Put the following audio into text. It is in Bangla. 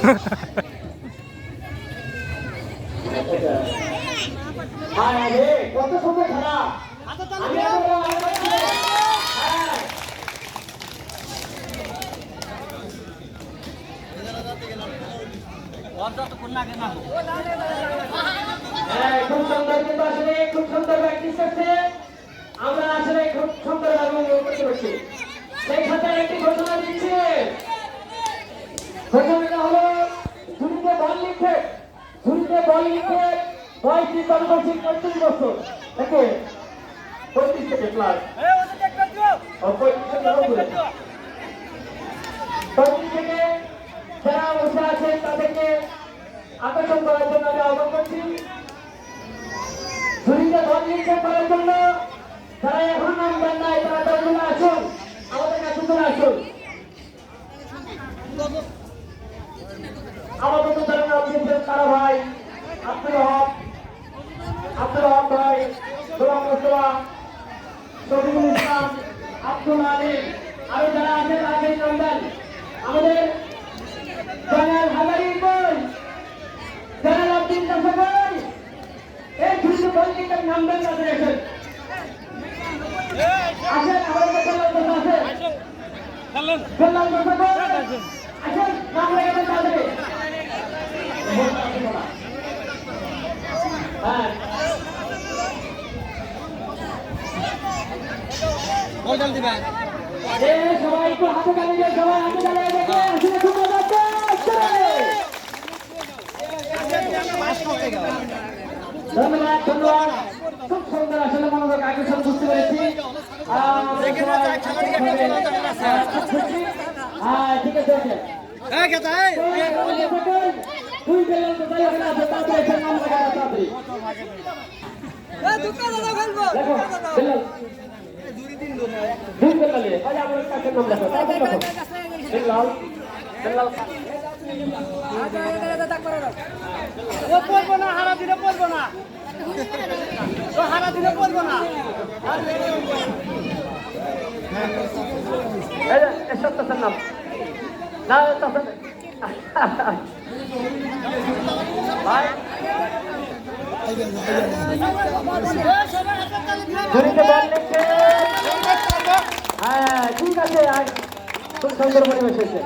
কত সময় খেলা খুব সুন্দর, কিন্তু আসলে খুব সুন্দর প্র্যাকটিস করছে। আমরা আসলে খুব সুন্দর করতে পারছি। সেই সাথে একটি ঘোষণা দিচ্ছে, ঘোষণাটা হলো ঝুড়িতে বল লিখে, ঝুড়িতে বল লিখে 35 বছর থেকে 35 থেকে প্লাস 35 থেকে যারা বসে আছেন তাদেরকে আকর্ষণ করার জন্য আমি আহ্বান করছি। ঝুড়িতে বল লিখে করার জন্য যারা এখন নাম দেন নাই তারা দলগুলো আসুন, আমাদের কাছে চলে আসুন। আমাদের তো যারা নাম দিয়েছেন তারা ভাই আব্দুল হক ভাই, গোলাম মোস্তফা, শফিকুল ইসলাম, আব্দুল আলিম, আরো যারা আছেন তাদের নাম দেন। আমাদের জেনারেল হাজারি বই, জেনারেল আব্দুল কাসা বই, এই ঝুড়িতে বল লিখে নাম দেন তাদের আসেন। আসেন আমাদের জেনারেল কাসা আছে, জেনারেল কাসা বই আসেন, নাম লেখেন তাদের। হ্যাঁ বল দিবেন সবাই একটু হাতে তালি, সবাই হাতে তালি দেখে আসলে খুব মজা হচ্ছে। ধন্যবাদ ধন্যবাদ, খুব সুন্দর আসলে মনোযোগ আকর্ষণ বুঝতে পেরেছি। ঠিক আছে দুই বেলাল তো যাই ওখানে আছে, তাড়াতাড়ি এসে নাম লেখা তাড়াতাড়ি। দুই বেলালে আজ আমার কাছে নাম লেখা তাড়াতাড়ি লেখো। বেলাল বেলাল ও পড়বো না, হারা দিনে পড়বো না, ও হারা দিনে পড়বো না। এসব তার নাম না ভাই হ্যাঁ ঠিক আছে, খুব সুন্দর পরিবেশ হয়েছে।